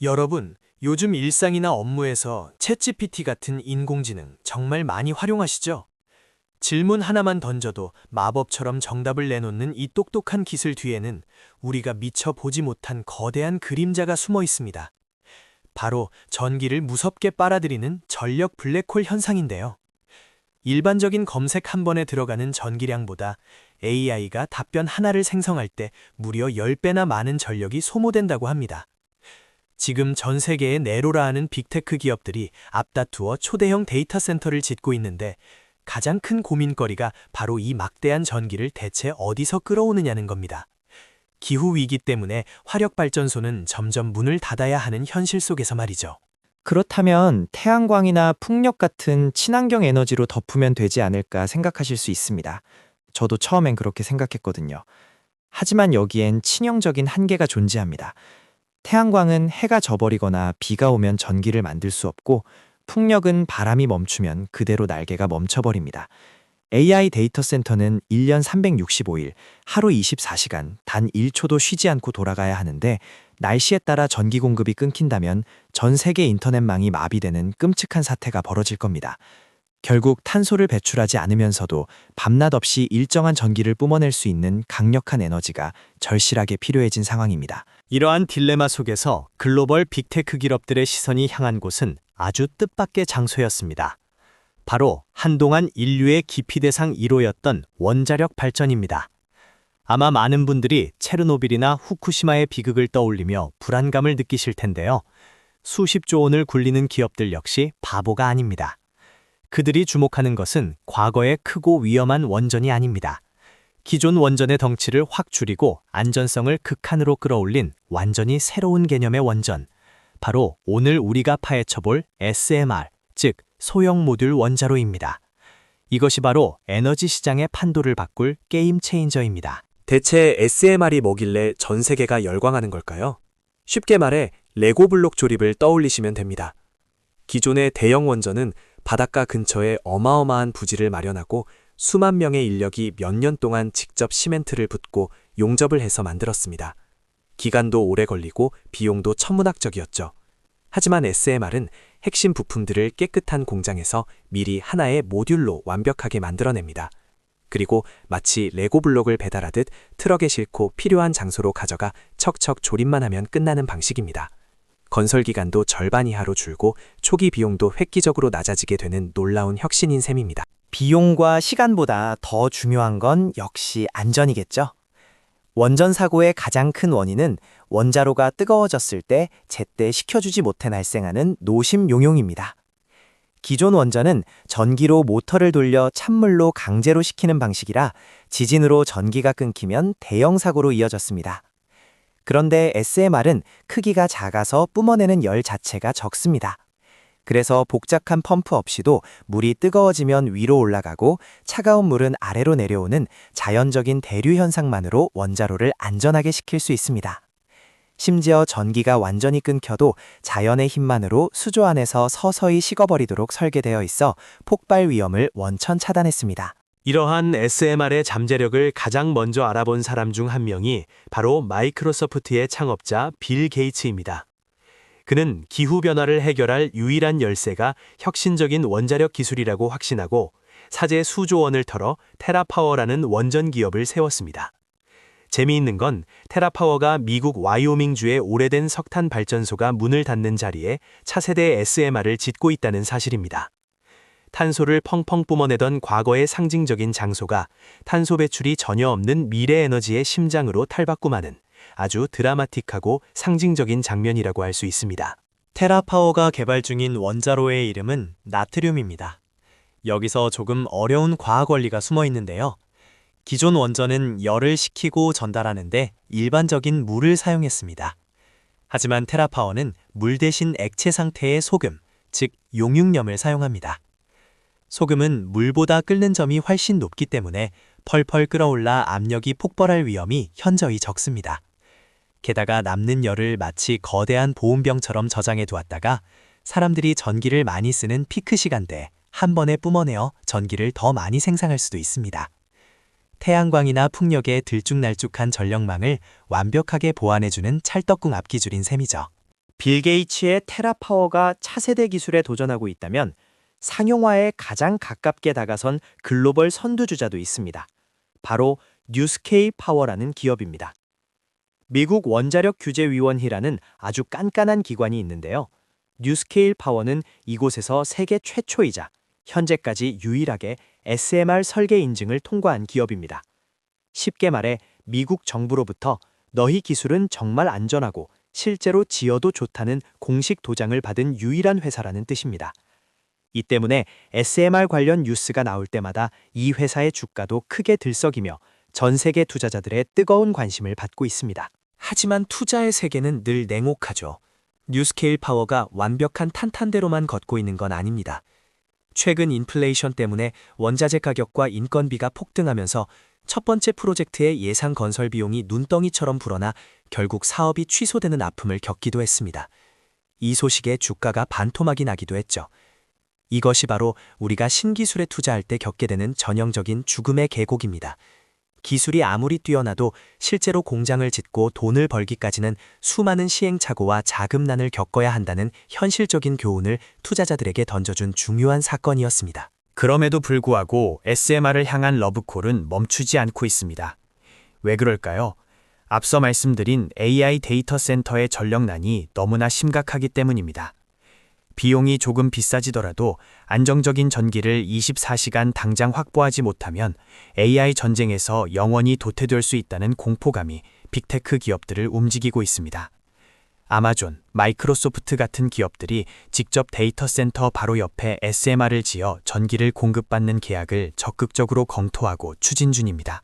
여러분, 요즘 일상이나 업무에서 챗GPT 같은 인공지능 정말 많이 활용하시죠? 질문 하나만 던져도 마법처럼 정답을 내놓는 이 똑똑한 기술 뒤에는 우리가 미처 보지 못한 거대한 그림자가 숨어 있습니다. 바로 전기를 무섭게 빨아들이는 전력 블랙홀 현상인데요. 일반적인 검색 한 번에 들어가는 전기량보다 AI가 답변 하나를 생성할 때 무려 10배나 많은 전력이 소모된다고 합니다. 지금 전 세계의 네로라 하는 빅테크 기업들이 앞다투어 초대형 데이터 센터를 짓고 있는데 가장 큰 고민거리가 바로 이 막대한 전기를 대체 어디서 끌어오느냐는 겁니다. 기후위기 때문에 화력발전소는 점점 문을 닫아야 하는 현실 속에서 말이죠. 그렇다면 태양광이나 풍력 같은 친환경 에너지로 덮으면 되지 않을까 생각하실 수 있습니다. 저도 처음엔 그렇게 생각했거든요. 하지만 여기엔 치명적인 한계가 존재합니다. 태양광은 해가 져버리거나 비가 오면 전기를 만들 수 없고, 풍력은 바람이 멈추면 그대로 날개가 멈춰버립니다. AI 데이터 센터는 1년 365일, 하루 24시간, 단 1초도 쉬지 않고 돌아가야 하는데, 날씨에 따라 전기 공급이 끊긴다면 전 세계 인터넷망이 마비되는 끔찍한 사태가 벌어질 겁니다. 결국 탄소를 배출하지 않으면서도 밤낮 없이 일정한 전기를 뿜어낼 수 있는 강력한 에너지가 절실하게 필요해진 상황입니다. 이러한 딜레마 속에서 글로벌 빅테크 기업들의 시선이 향한 곳은 아주 뜻밖의 장소였습니다. 바로 한동안 인류의 기피 대상 1호였던 원자력 발전입니다. 아마 많은 분들이 체르노빌이나 후쿠시마의 비극을 떠올리며 불안감을 느끼실 텐데요. 수십조 원을 굴리는 기업들 역시 바보가 아닙니다. 그들이 주목하는 것은 과거의 크고 위험한 원전이 아닙니다. 기존 원전의 덩치를 확 줄이고 안전성을 극한으로 끌어올린 완전히 새로운 개념의 원전. 바로 오늘 우리가 파헤쳐볼 SMR, 즉 소형 모듈 원자로입니다. 이것이 바로 에너지 시장의 판도를 바꿀 게임 체인저입니다. 대체 SMR이 뭐길래 전 세계가 열광하는 걸까요? 쉽게 말해 레고 블록 조립을 떠올리시면 됩니다. 기존의 대형 원전은 바닷가 근처에 어마어마한 부지를 마련하고 수만 명의 인력이 몇 년 동안 직접 시멘트를 붓고 용접을 해서 만들었습니다. 기간도 오래 걸리고 비용도 천문학적이었죠. 하지만 SMR은 핵심 부품들을 깨끗한 공장에서 미리 하나의 모듈로 완벽하게 만들어냅니다. 그리고 마치 레고 블록을 배달하듯 트럭에 싣고 필요한 장소로 가져가 척척 조립만 하면 끝나는 방식입니다. 건설 기간도 절반 이하로 줄고 초기 비용도 획기적으로 낮아지게 되는 놀라운 혁신인 셈입니다. 비용과 시간보다 더 중요한 건 역시 안전이겠죠? 원전 사고의 가장 큰 원인은 원자로가 뜨거워졌을 때 제때 식혀주지 못해 발생하는 노심 용용입니다. 기존 원전은 전기로 모터를 돌려 찬물로 강제로 식히는 방식이라 지진으로 전기가 끊기면 대형 사고로 이어졌습니다. 그런데 SMR은 크기가 작아서 뿜어내는 열 자체가 적습니다. 그래서 복잡한 펌프 없이도 물이 뜨거워지면 위로 올라가고 차가운 물은 아래로 내려오는 자연적인 대류 현상만으로 원자로를 안전하게 식힐 수 있습니다. 심지어 전기가 완전히 끊겨도 자연의 힘만으로 수조 안에서 서서히 식어버리도록 설계되어 있어 폭발 위험을 원천 차단했습니다. 이러한 SMR의 잠재력을 가장 먼저 알아본 사람 중 한 명이 바로 마이크로소프트의 창업자 빌 게이츠입니다. 그는 기후변화를 해결할 유일한 열쇠가 혁신적인 원자력 기술이라고 확신하고 사제 수조 원을 털어 테라파워라는 원전 기업을 세웠습니다. 재미있는 건 테라파워가 미국 와이오밍주의 오래된 석탄 발전소가 문을 닫는 자리에 차세대 SMR을 짓고 있다는 사실입니다. 탄소를 펑펑 뿜어내던 과거의 상징적인 장소가 탄소 배출이 전혀 없는 미래 에너지의 심장으로 탈바꿈하는 아주 드라마틱하고 상징적인 장면이라고 할 수 있습니다. 테라파워가 개발 중인 원자로의 이름은 나트륨입니다. 여기서 조금 어려운 과학 원리가 숨어 있는데요. 기존 원전은 열을 식히고 전달하는데 일반적인 물을 사용했습니다. 하지만 테라파워는 물 대신 액체 상태의 소금, 즉 용융염을 사용합니다. 소금은 물보다 끓는 점이 훨씬 높기 때문에 펄펄 끓어올라 압력이 폭발할 위험이 현저히 적습니다. 게다가 남는 열을 마치 거대한 보온병처럼 저장해 두었다가 사람들이 전기를 많이 쓰는 피크 시간대에 한 번에 뿜어내어 전기를 더 많이 생산할 수도 있습니다. 태양광이나 풍력의 들쭉날쭉한 전력망을 완벽하게 보완해주는 찰떡궁 앞기술인 셈이죠. 빌 게이츠의 테라파워가 차세대 기술에 도전하고 있다면 상용화에 가장 가깝게 다가선 글로벌 선두주자도 있습니다. 바로 뉴스케일 파워라는 기업입니다. 미국 원자력 규제위원회라는 아주 깐깐한 기관이 있는데요. 뉴스케일 파워는 이곳에서 세계 최초이자 현재까지 유일하게 SMR 설계 인증을 통과한 기업입니다. 쉽게 말해 미국 정부로부터 너희 기술은 정말 안전하고 실제로 지어도 좋다는 공식 도장을 받은 유일한 회사라는 뜻입니다. 이 때문에 SMR 관련 뉴스가 나올 때마다 이 회사의 주가도 크게 들썩이며 전 세계 투자자들의 뜨거운 관심을 받고 있습니다. 하지만 투자의 세계는 늘 냉혹하죠. 뉴스케일 파워가 완벽한 탄탄대로만 걷고 있는 건 아닙니다. 최근 인플레이션 때문에 원자재 가격과 인건비가 폭등하면서 첫 번째 프로젝트의 예상 건설 비용이 눈덩이처럼 불어나 결국 사업이 취소되는 아픔을 겪기도 했습니다. 이 소식에 주가가 반토막이 나기도 했죠. 이것이 바로 우리가 신기술에 투자할 때 겪게 되는 전형적인 죽음의 계곡입니다. 기술이 아무리 뛰어나도 실제로 공장을 짓고 돈을 벌기까지는 수많은 시행착오와 자금난을 겪어야 한다는 현실적인 교훈을 투자자들에게 던져준 중요한 사건이었습니다. 그럼에도 불구하고 SMR을 향한 러브콜은 멈추지 않고 있습니다. 왜 그럴까요? 앞서 말씀드린 AI 데이터 센터의 전력난이 너무나 심각하기 때문입니다. 비용이 조금 비싸지더라도 안정적인 전기를 24시간 당장 확보하지 못하면 AI 전쟁에서 영원히 도태될 수 있다는 공포감이 빅테크 기업들을 움직이고 있습니다. 아마존, 마이크로소프트 같은 기업들이 직접 데이터 센터 바로 옆에 SMR을 지어 전기를 공급받는 계약을 적극적으로 검토하고 추진 중입니다.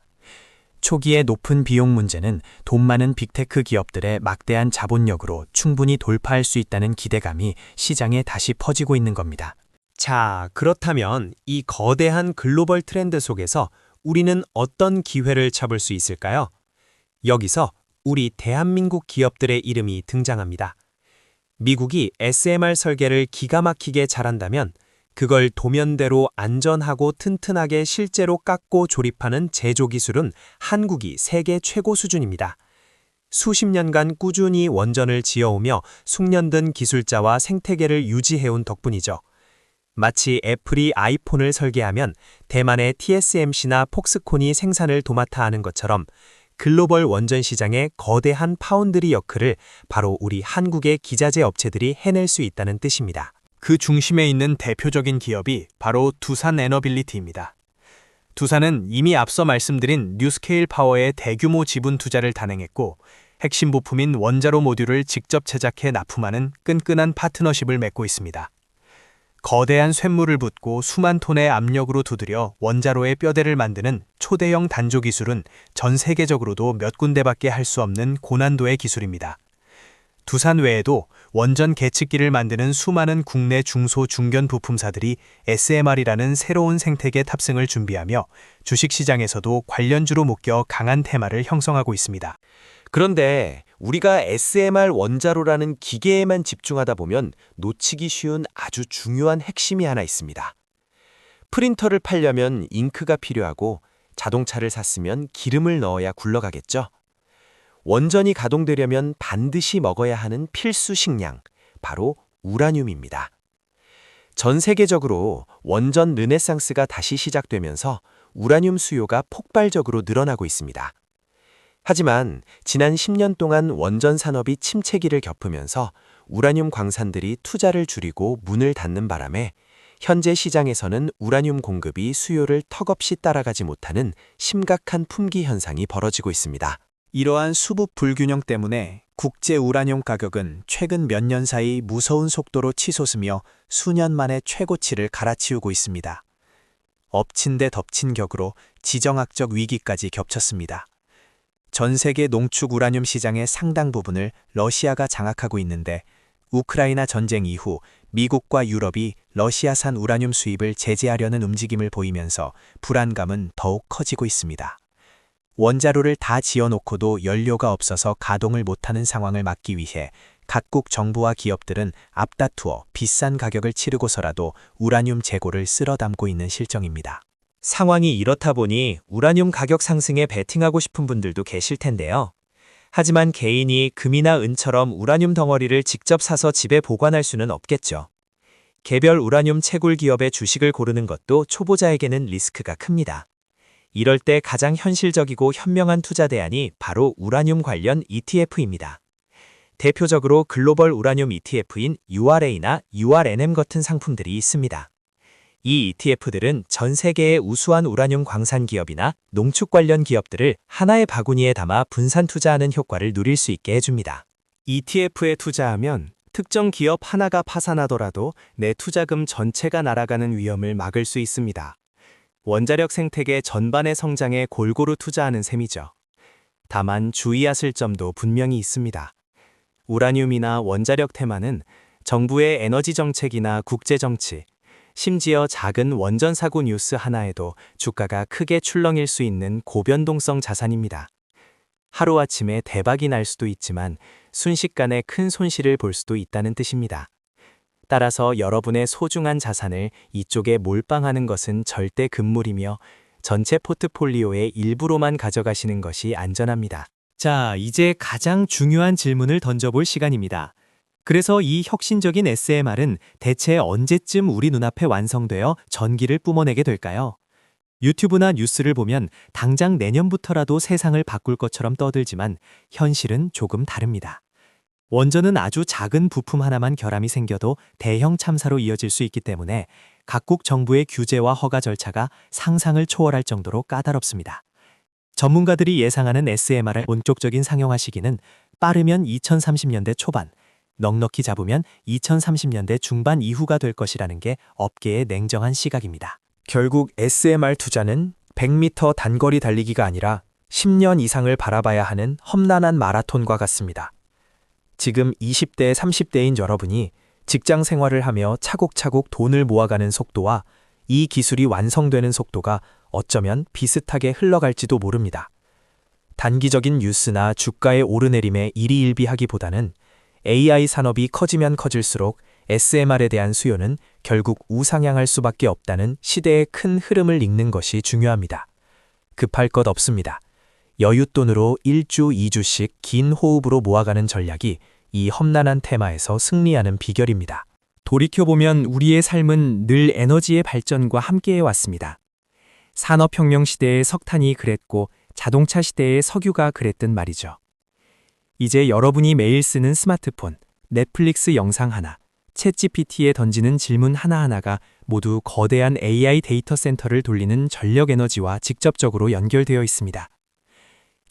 초기의 높은 비용 문제는 돈 많은 빅테크 기업들의 막대한 자본력으로 충분히 돌파할 수 있다는 기대감이 시장에 다시 퍼지고 있는 겁니다. 자, 그렇다면 이 거대한 글로벌 트렌드 속에서 우리는 어떤 기회를 잡을 수 있을까요? 여기서 우리 대한민국 기업들의 이름이 등장합니다. 미국이 SMR 설계를 기가 막히게 잘한다면 그걸 도면대로 안전하고 튼튼하게 실제로 깎고 조립하는 제조 기술은 한국이 세계 최고 수준입니다. 수십 년간 꾸준히 원전을 지어오며 숙련된 기술자와 생태계를 유지해온 덕분이죠. 마치 애플이 아이폰을 설계하면 대만의 TSMC나 폭스콘이 생산을 도맡아 하는 것처럼 글로벌 원전 시장의 거대한 파운드리 역할을 바로 우리 한국의 기자재 업체들이 해낼 수 있다는 뜻입니다. 그 중심에 있는 대표적인 기업이 바로 두산 에너빌리티입니다. 두산은 이미 앞서 말씀드린 뉴스케일 파워의 대규모 지분 투자를 단행했고 핵심 부품인 원자로 모듈을 직접 제작해 납품하는 끈끈한 파트너십을 맺고 있습니다. 거대한 쇳물을 붓고 수만 톤의 압력으로 두드려 원자로의 뼈대를 만드는 초대형 단조 기술은 전 세계적으로도 몇 군데밖에 할 수 없는 고난도의 기술입니다. 두산 외에도 원전 계측기를 만드는 수많은 국내 중소 중견 부품사들이 SMR이라는 새로운 생태계 탑승을 준비하며 주식시장에서도 관련주로 묶여 강한 테마를 형성하고 있습니다. 그런데 우리가 SMR 원자로라는 기계에만 집중하다 보면 놓치기 쉬운 아주 중요한 핵심이 하나 있습니다. 프린터를 팔려면 잉크가 필요하고 자동차를 샀으면 기름을 넣어야 굴러가겠죠. 원전이 가동되려면 반드시 먹어야 하는 필수 식량, 바로 우라늄입니다. 전 세계적으로 원전 르네상스가 다시 시작되면서 우라늄 수요가 폭발적으로 늘어나고 있습니다. 하지만 지난 10년 동안 원전 산업이 침체기를 겪으면서 우라늄 광산들이 투자를 줄이고 문을 닫는 바람에 현재 시장에서는 우라늄 공급이 수요를 턱없이 따라가지 못하는 심각한 품귀 현상이 벌어지고 있습니다. 이러한 수급 불균형 때문에 국제 우라늄 가격은 최근 몇 년 사이 무서운 속도로 치솟으며 수년 만에 최고치를 갈아치우고 있습니다. 엎친 데 덮친 격으로 지정학적 위기까지 겹쳤습니다. 전 세계 농축 우라늄 시장의 상당 부분을 러시아가 장악하고 있는데 우크라이나 전쟁 이후 미국과 유럽이 러시아산 우라늄 수입을 제재하려는 움직임을 보이면서 불안감은 더욱 커지고 있습니다. 원자로를 다 지어놓고도 연료가 없어서 가동을 못하는 상황을 막기 위해 각국 정부와 기업들은 앞다투어 비싼 가격을 치르고서라도 우라늄 재고를 쓸어 담고 있는 실정입니다. 상황이 이렇다 보니 우라늄 가격 상승에 베팅하고 싶은 분들도 계실 텐데요. 하지만 개인이 금이나 은처럼 우라늄 덩어리를 직접 사서 집에 보관할 수는 없겠죠. 개별 우라늄 채굴 기업의 주식을 고르는 것도 초보자에게는 리스크가 큽니다. 이럴 때 가장 현실적이고 현명한 투자 대안이 바로 우라늄 관련 ETF입니다. 대표적으로 글로벌 우라늄 ETF인 URA나 URNM 같은 상품들이 있습니다. 이 ETF들은 전 세계의 우수한 우라늄 광산 기업이나 농축 관련 기업들을 하나의 바구니에 담아 분산 투자하는 효과를 누릴 수 있게 해줍니다. ETF에 투자하면 특정 기업 하나가 파산하더라도 내 투자금 전체가 날아가는 위험을 막을 수 있습니다. 원자력 생태계 전반의 성장에 골고루 투자하는 셈이죠. 다만 주의하실 점도 분명히 있습니다. 우라늄이나 원자력 테마는 정부의 에너지 정책이나 국제 정치, 심지어 작은 원전 사고 뉴스 하나에도 주가가 크게 출렁일 수 있는 고변동성 자산입니다. 하루아침에 대박이 날 수도 있지만 순식간에 큰 손실을 볼 수도 있다는 뜻입니다. 따라서 여러분의 소중한 자산을 이쪽에 몰빵하는 것은 절대 금물이며 전체 포트폴리오의 일부로만 가져가시는 것이 안전합니다. 자, 이제 가장 중요한 질문을 던져볼 시간입니다. 그래서 이 혁신적인 SMR은 대체 언제쯤 우리 눈앞에 완성되어 전기를 뿜어내게 될까요? 유튜브나 뉴스를 보면 당장 내년부터라도 세상을 바꿀 것처럼 떠들지만 현실은 조금 다릅니다. 원전은 아주 작은 부품 하나만 결함이 생겨도 대형 참사로 이어질 수 있기 때문에 각국 정부의 규제와 허가 절차가 상상을 초월할 정도로 까다롭습니다. 전문가들이 예상하는 SMR을 본격적인 상용화 시기는 빠르면 2030년대 초반, 넉넉히 잡으면 2030년대 중반 이후가 될 것이라는 게 업계의 냉정한 시각입니다. 결국 SMR 투자는 100m 단거리 달리기가 아니라 10년 이상을 바라봐야 하는 험난한 마라톤과 같습니다. 지금 20대, 30대인 여러분이 직장 생활을 하며 차곡차곡 돈을 모아가는 속도와 이 기술이 완성되는 속도가 어쩌면 비슷하게 흘러갈지도 모릅니다. 단기적인 뉴스나 주가의 오르내림에 일희일비하기보다는 AI 산업이 커지면 커질수록 SMR에 대한 수요는 결국 우상향할 수밖에 없다는 시대의 큰 흐름을 읽는 것이 중요합니다. 급할 것 없습니다. 여윳돈으로 1주, 2주씩 긴 호흡으로 모아가는 전략이 이 험난한 테마에서 승리하는 비결입니다. 돌이켜보면 우리의 삶은 늘 에너지의 발전과 함께해 왔습니다. 산업혁명 시대의 석탄이 그랬고 자동차 시대의 석유가 그랬든 말이죠. 이제 여러분이 매일 쓰는 스마트폰, 넷플릭스 영상 하나, 챗GPT에 던지는 질문 하나하나가 모두 거대한 AI 데이터 센터를 돌리는 전력 에너지와 직접적으로 연결되어 있습니다.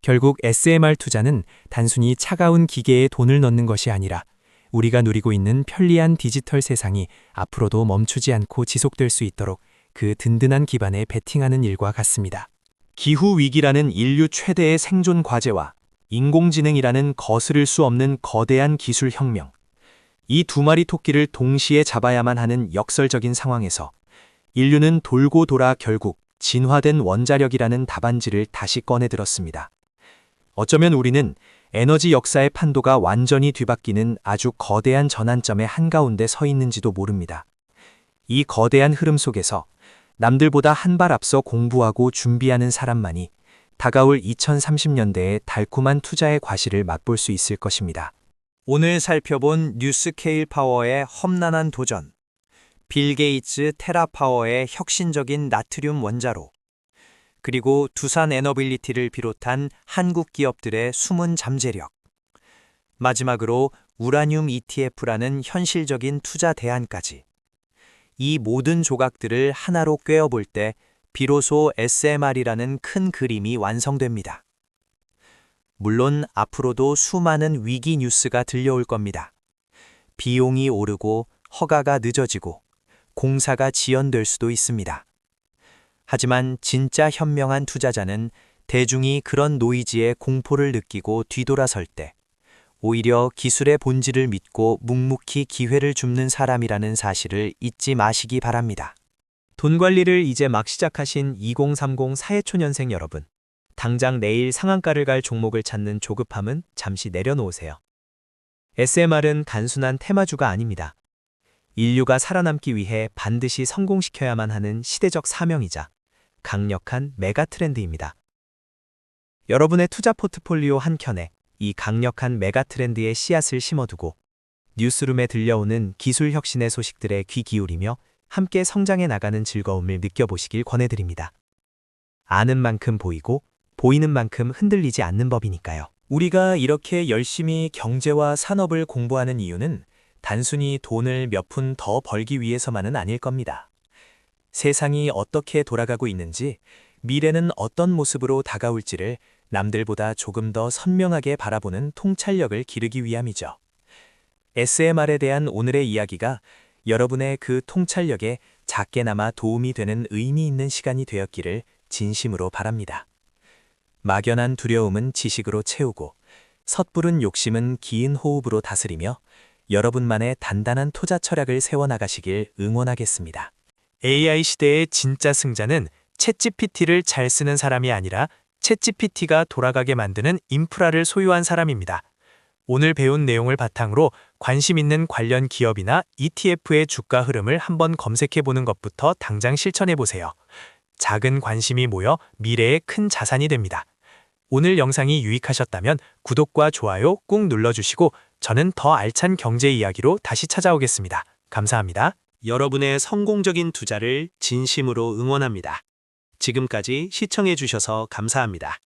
결국 SMR 투자는 단순히 차가운 기계에 돈을 넣는 것이 아니라 우리가 누리고 있는 편리한 디지털 세상이 앞으로도 멈추지 않고 지속될 수 있도록 그 든든한 기반에 베팅하는 일과 같습니다. 기후위기라는 인류 최대의 생존 과제와 인공지능이라는 거스를 수 없는 거대한 기술 혁명. 이 두 마리 토끼를 동시에 잡아야만 하는 역설적인 상황에서 인류는 돌고 돌아 결국 진화된 원자력이라는 답안지를 다시 꺼내들었습니다. 어쩌면 우리는 에너지 역사의 판도가 완전히 뒤바뀌는 아주 거대한 전환점의 한가운데 서 있는지도 모릅니다. 이 거대한 흐름 속에서 남들보다 한 발 앞서 공부하고 준비하는 사람만이 다가올 2030년대의 달콤한 투자의 과실을 맛볼 수 있을 것입니다. 오늘 살펴본 뉴스케일 파워의 험난한 도전, 빌 게이츠 테라파워의 혁신적인 나트륨 원자로, 그리고 두산 에너빌리티를 비롯한 한국 기업들의 숨은 잠재력, 마지막으로 우라늄 ETF라는 현실적인 투자 대안까지. 이 모든 조각들을 하나로 꿰어볼 때 비로소 SMR이라는 큰 그림이 완성됩니다. 물론 앞으로도 수많은 위기 뉴스가 들려올 겁니다. 비용이 오르고 허가가 늦어지고 공사가 지연될 수도 있습니다. 하지만 진짜 현명한 투자자는 대중이 그런 노이즈에 공포를 느끼고 뒤돌아설 때 오히려 기술의 본질을 믿고 묵묵히 기회를 줍는 사람이라는 사실을 잊지 마시기 바랍니다. 돈 관리를 이제 막 시작하신 2030 사회초년생 여러분. 당장 내일 상한가를 갈 종목을 찾는 조급함은 잠시 내려놓으세요. SMR은 단순한 테마주가 아닙니다. 인류가 살아남기 위해 반드시 성공시켜야만 하는 시대적 사명이자 강력한 메가 트렌드입니다. 여러분의 투자 포트폴리오 한켠에 이 강력한 메가트렌드의 씨앗을 심어두고 뉴스룸에 들려오는 기술 혁신의 소식들에 귀 기울이며 함께 성장해 나가는 즐거움을 느껴보시길 권해드립니다. 아는 만큼 보이고 보이는 만큼 흔들리지 않는 법이니까요. 우리가 이렇게 열심히 경제와 산업을 공부하는 이유는 단순히 돈을 몇 푼 더 벌기 위해서만은 아닐 겁니다. 세상이 어떻게 돌아가고 있는지, 미래는 어떤 모습으로 다가올지를 남들보다 조금 더 선명하게 바라보는 통찰력을 기르기 위함이죠. SMR에 대한 오늘의 이야기가 여러분의 그 통찰력에 작게나마 도움이 되는 의미 있는 시간이 되었기를 진심으로 바랍니다. 막연한 두려움은 지식으로 채우고 섣부른 욕심은 긴 호흡으로 다스리며 여러분만의 단단한 투자 철학을 세워나가시길 응원하겠습니다. AI 시대의 진짜 승자는 챗GPT를 잘 쓰는 사람이 아니라 챗GPT가 돌아가게 만드는 인프라를 소유한 사람입니다. 오늘 배운 내용을 바탕으로 관심 있는 관련 기업이나 ETF의 주가 흐름을 한번 검색해 보는 것부터 당장 실천해 보세요. 작은 관심이 모여 미래의 큰 자산이 됩니다. 오늘 영상이 유익하셨다면 구독과 좋아요 꾹 눌러주시고 저는 더 알찬 경제 이야기로 다시 찾아오겠습니다. 감사합니다. 여러분의 성공적인 투자를 진심으로 응원합니다. 지금까지 시청해 주셔서 감사합니다.